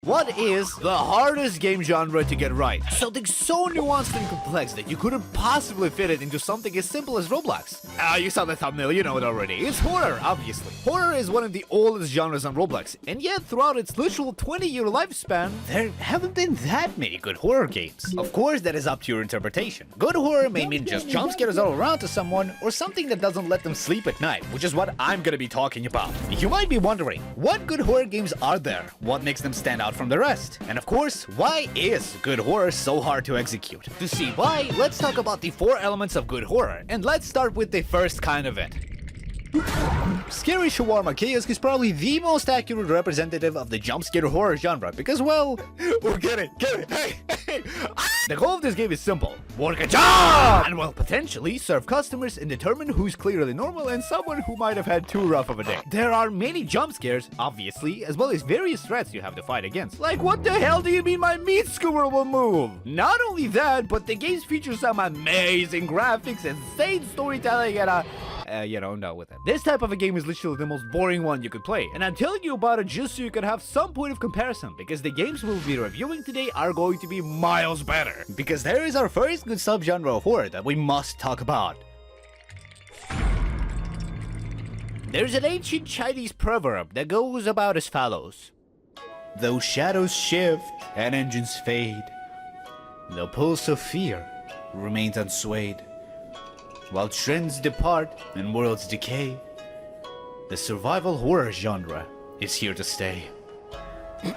What is the hardest game genre to get right? Something so nuanced and complex that you couldn't possibly fit it into something as simple as Roblox. You saw the thumbnail, you know it already. It's horror, obviously. Horror is one of the oldest genres on Roblox, and yet throughout its literal 20-year lifespan, there haven't been that many good horror games. Of course, that is up to your interpretation. Good horror may mean just jump scares all around to someone, or something that doesn't let them sleep at night, which is what I'm gonna be talking about. You might be wondering, what good horror games are there? What makes them stand out from the rest? And of course, why is good horror so hard to execute? To see why, let's talk about the 4 elements of good horror, and let's start with the first kind of it. Scary Shawarma Kiosk is probably the most accurate representative of the jump scare horror genre because, well, get it, hey! The goal of this game is simple: work a job! And, well, potentially serve customers and determine who's clearly normal and someone who might have had too rough of a day. There are many jump scares, obviously, as well as various threats you have to fight against. Like, what the hell do you mean my meat skewer will move? Not only that, but the games feature some amazing graphics, insane storytelling, and you don't know with it. This type of a game is literally the most boring one you could play, and I'm telling you about it just so you can have some point of comparison, because the games we'll be reviewing today are going to be miles better. Because there is our first good subgenre of horror that we must talk about. There's an ancient Chinese proverb that goes about as follows: though shadows shift and engines fade, the pulse of fear remains unswayed. While trends depart and worlds decay, the survival horror genre is here to stay.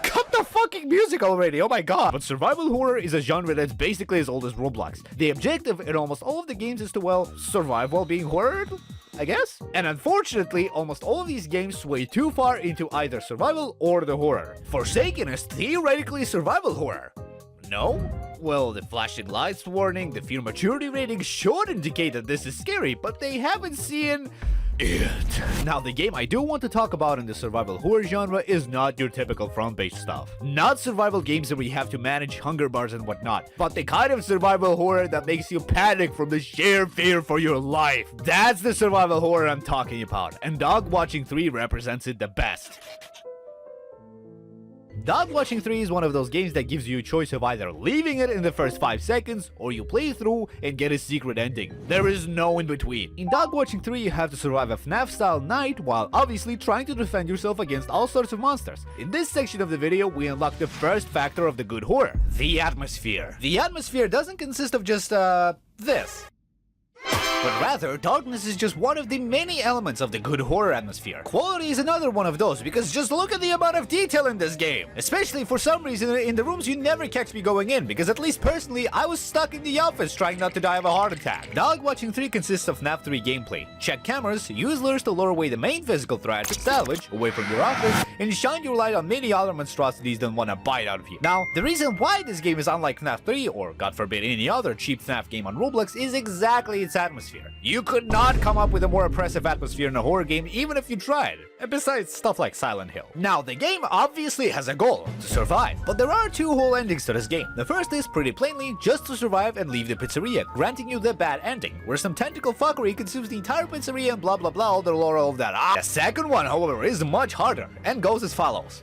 Cut the fucking music already, oh my god! But survival horror is a genre that's basically as old as Roblox. The objective in almost all of the games is to, well, survive while being horrored, I guess? And unfortunately, almost all of these games sway too far into either survival or the horror. Forsaken is theoretically survival horror. No? Well, the flashing lights warning, the fear maturity rating should indicate that this is scary, but they haven't seen it. Now, the game I do want to talk about in the survival horror genre is not your typical front-based stuff. Not survival games where you have to manage hunger bars and whatnot, but the kind of survival horror that makes you panic from the sheer fear for your life. That's the survival horror I'm talking about, and Dog Watching 3 represents it the best. Dog Watching 3 is one of those games that gives you a choice of either leaving it in the first 5 seconds, or you play through and get a secret ending. There is no in between. In Dog Watching 3, you have to survive a FNAF-style night while obviously trying to defend yourself against all sorts of monsters. In this section of the video, we unlock the first factor of the good horror: the atmosphere. The atmosphere doesn't consist of just, this. But rather, darkness is just one of the many elements of the good horror atmosphere. Quality is another one of those, because just look at the amount of detail in this game. Especially for some reason in the rooms you never catch me going in, because at least personally, I was stuck in the office trying not to die of a heart attack. Dog Watching 3 consists of FNAF 3 gameplay. Check cameras, use lures to lure away the main physical threat, salvage, away from your office, and shine your light on many other monstrosities that want to bite out of you. Now, the reason why this game is unlike FNAF 3, or god forbid any other cheap FNAF game on Roblox, is exactly its atmosphere. You could not come up with a more oppressive atmosphere in a horror game even if you tried. And besides stuff like Silent Hill. Now, the game obviously has a goal: to survive. But there are 2 whole endings to this game. The first is, pretty plainly, just to survive and leave the pizzeria, granting you the bad ending, where some tentacle fuckery consumes the entire pizzeria and blah blah blah, all the lore of that. The second one, however, is much harder, and goes as follows.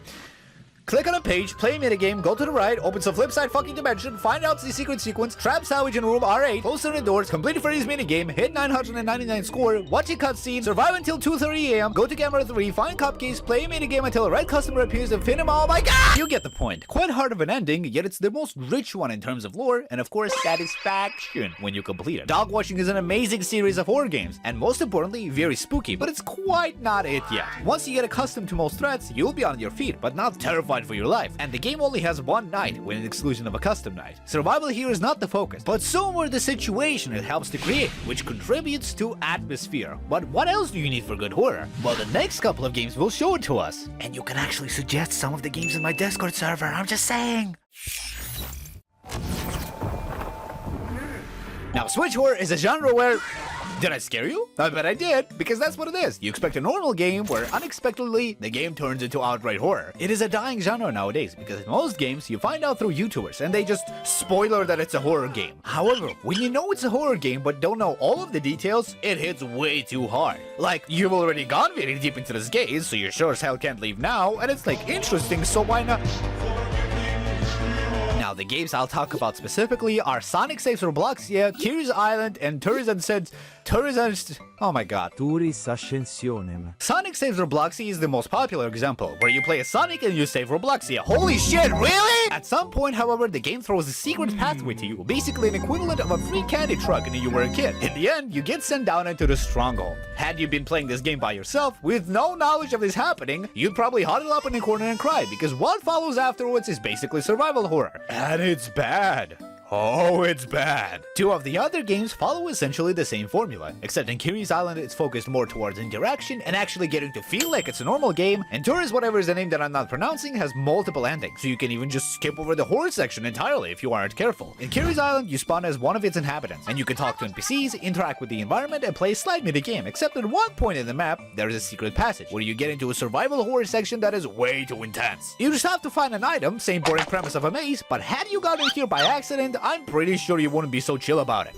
Click on a page, play a minigame, go to the right, open some flip-side fucking dimension, find out the secret sequence, trap salvage in room R8, close the doors, complete Freddy's minigame, hit 999 score, watch a cutscene, survive until 2:30 AM, go to camera 3, find cupcakes, play a minigame until a red customer appears and pin him all. Oh my god! You get the point. Quite hard of an ending, yet it's the most rich one in terms of lore, and of course satisfaction when you complete it. Dog Watching is an amazing series of horror games, and most importantly, very spooky, but it's quite not it yet. Once you get accustomed to most threats, you'll be on your feet, but not terrified for your life, and the game only has one night, with an exclusion of a custom night. Survival here is not the focus, but so more the situation it helps to create, which contributes to atmosphere. But what else do you need for good horror? Well, the next couple of games will show it to us. And you can actually suggest some of the games in my Discord server, I'm just saying. Now, Switch horror is a genre where... Did I scare you? I bet I did, because that's what it is. You expect a normal game where unexpectedly the game turns into outright horror. It is a dying genre nowadays, because in most games you find out through YouTubers and they just spoiler that it's a horror game. However, when you know it's a horror game but don't know all of the details, it hits way too hard. Like, you've already gone very deep into this game, so you sure as hell can't leave now, and it's like, interesting, so why not? Now, the games I'll talk about specifically are Sonic Saves Robloxia, Curious Island, and Tourism. Oh my god. Turis Ascensionem. Sonic Saves Robloxia is the most popular example, where you play as Sonic and you save Robloxia. Holy shit, really? At some point, however, the game throws a secret pathway to you, basically an equivalent of a free candy truck when you were a kid. In the end, you get sent down into the stronghold. Had you been playing this game by yourself, with no knowledge of this happening, you'd probably huddle up in a corner and cry, because what follows afterwards is basically survival horror. And it's bad. Oh, it's bad. Two of the other games follow essentially the same formula, except in Curious Island it's focused more towards interaction and actually getting to feel like it's a normal game, and Tourist, whatever is the name that I'm not pronouncing, has multiple endings, so you can even just skip over the horror section entirely if you aren't careful. In Curious Island, you spawn as one of its inhabitants, and you can talk to NPCs, interact with the environment, and play a slide mini-game, except at one point in the map, there is a secret passage, where you get into a survival horror section that is way too intense. You just have to find an item, same boring premise of a maze, but had you gotten here by accident, I'm pretty sure you wouldn't be so chill about it.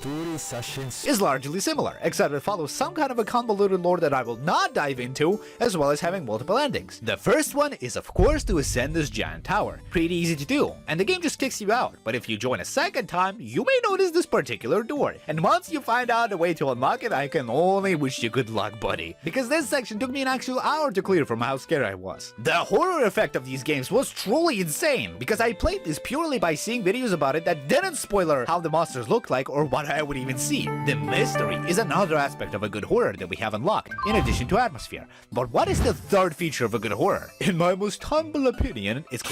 Is largely similar, except it follows some kind of a convoluted lore that I will not dive into, as well as having multiple endings. The first one is of course to ascend this giant tower. Pretty easy to do, and the game just kicks you out, but if you join a second time, you may notice this particular door, and once you find out a way to unlock it, I can only wish you good luck, buddy. Because this section took me an actual hour to clear from how scared I was. The horror effect of these games was truly insane, because I played this purely by seeing videos about it that didn't spoil how the monsters look like or what I would even see. The mystery is another aspect of a good horror that we have unlocked, in addition to atmosphere. But what is the third feature of a good horror? In my most humble opinion, it's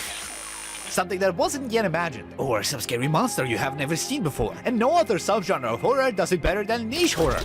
something that wasn't yet imagined, or some scary monster you have never seen before. And no other subgenre of horror does it better than niche horror.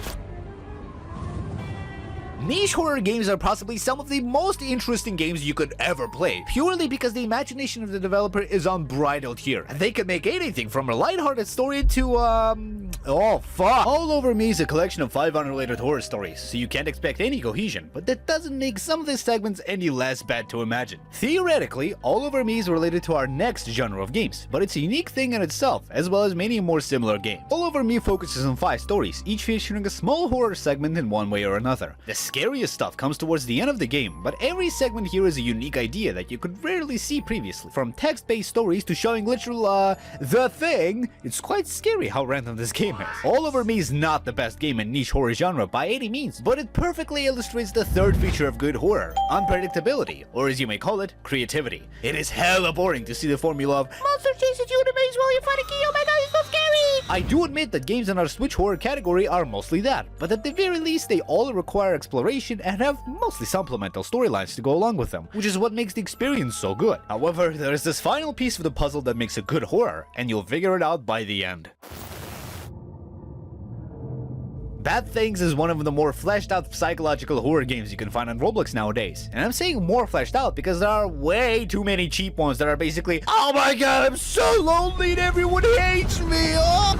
Niche horror games are possibly some of the most interesting games you could ever play, purely because the imagination of the developer is unbridled here, and they can make anything from a lighthearted story to, oh fuck. All Over Me is a collection of 5 unrelated horror stories, so you can't expect any cohesion, but that doesn't make some of the segments any less bad to imagine. Theoretically, All Over Me is related to our next genre of games, but it's a unique thing in itself, as well as many more similar games. All Over Me focuses on 5 stories, each featuring a small horror segment in one way or another. The scariest stuff comes towards the end of the game, but every segment here is a unique idea that you could rarely see previously. From text-based stories to showing literal, the thing, it's quite scary how random this game is. All Over Me is not the best game in niche horror genre by any means, but it perfectly illustrates the third feature of good horror, unpredictability, or as you may call it, creativity. It is hella boring to see the formula of monster chases you in a maze while you fight a key, oh my god, it's so scary! I do admit that games in our Switch horror category are mostly that, but at the very least they all require exploration and have mostly supplemental storylines to go along with them, which is what makes the experience so good. However, there is this final piece of the puzzle that makes a good horror, and you'll figure it out by the end. Bad Things is one of the more fleshed out psychological horror games you can find on Roblox nowadays. And I'm saying more fleshed out because there are way too many cheap ones that are basically, oh my god, I'm so lonely and everyone hates me! Oh!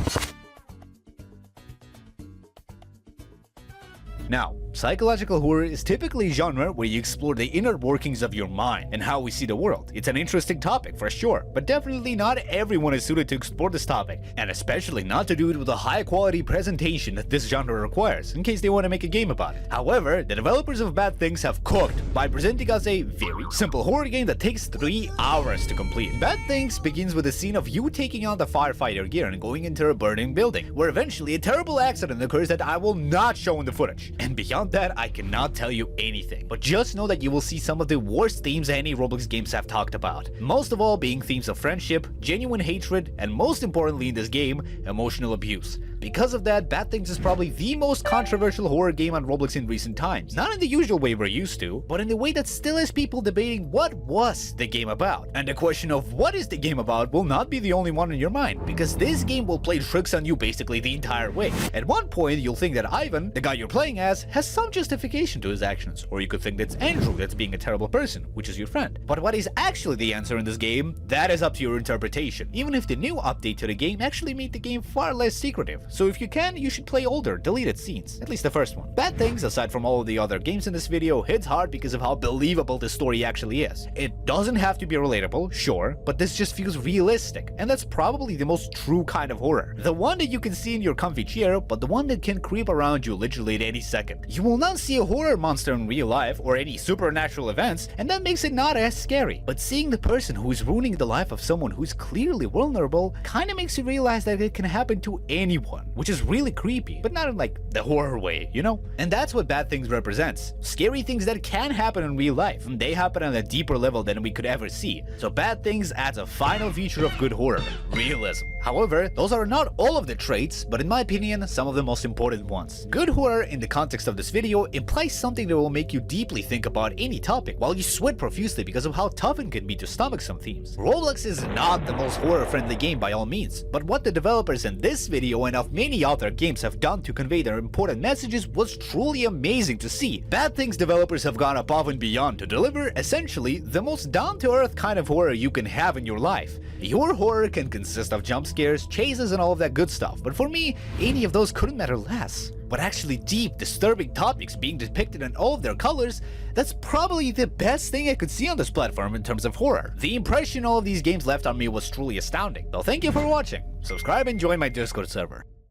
Now, psychological horror is typically a genre where you explore the inner workings of your mind and how we see the world. It's an interesting topic for sure, but definitely not everyone is suited to explore this topic, and especially not to do it with a high quality presentation that this genre requires, in case they want to make a game about it. However, the developers of Bad Things have cooked by presenting us a very simple horror game that takes 3 hours to complete. Bad Things begins with a scene of you taking on the firefighter gear and going into a burning building, where eventually a terrible accident occurs that I will not show in the footage. And beyond that, I cannot tell you anything, but just know that you will see some of the worst themes any Roblox games have talked about. Most of all being themes of friendship, genuine hatred, and most importantly in this game, emotional abuse. Because of that, Bad Things is probably the most controversial horror game on Roblox in recent times. Not in the usual way we're used to, but in the way that still has people debating what was the game about. And the question of what is the game about will not be the only one in your mind, because this game will play tricks on you basically the entire way. At one point, you'll think that Ivan, the guy you're playing as, has some justification to his actions, or you could think that's Andrew that's being a terrible person, which is your friend. But what is actually the answer in this game, that is up to your interpretation, even if the new update to the game actually made the game far less secretive. so if you can, you should play older, deleted scenes, at least the first one. Bad Things, aside from all of the other games in this video, hits hard because of how believable the story actually is. It doesn't have to be relatable, sure, but this just feels realistic, and that's probably the most true kind of horror. The one that you can see in your comfy chair, but the one that can creep around you literally at any second. You will not see a horror monster in real life or any supernatural events, and that makes it not as scary. But seeing the person who is ruining the life of someone who's clearly vulnerable kinda makes you realize that it can happen to anyone, which is really creepy, but not in like the horror way, you know? And that's what Bad Things represents. Scary things that can happen in real life, and they happen on a deeper level than we could ever see. So Bad Things adds a final feature of good horror: realism. However, those are not all of the traits, but in my opinion, some of the most important ones. Good horror in the context of this video implies something that will make you deeply think about any topic while you sweat profusely because of how tough it can be to stomach some themes. Roblox is not the most horror-friendly game by all means, but what the developers in this video and of many other games have done to convey their important messages was truly amazing to see. Bad Things developers have gone above and beyond to deliver, essentially, the most down-to-earth kind of horror you can have in your life. Your horror can consist of jump scares, chases, and all of that good stuff, but for me, any of those couldn't matter less. But actually deep, disturbing topics being depicted in all of their colors, that's probably the best thing I could see on this platform in terms of horror. The impression all of these games left on me was truly astounding. So thank you for watching, subscribe and join my Discord server.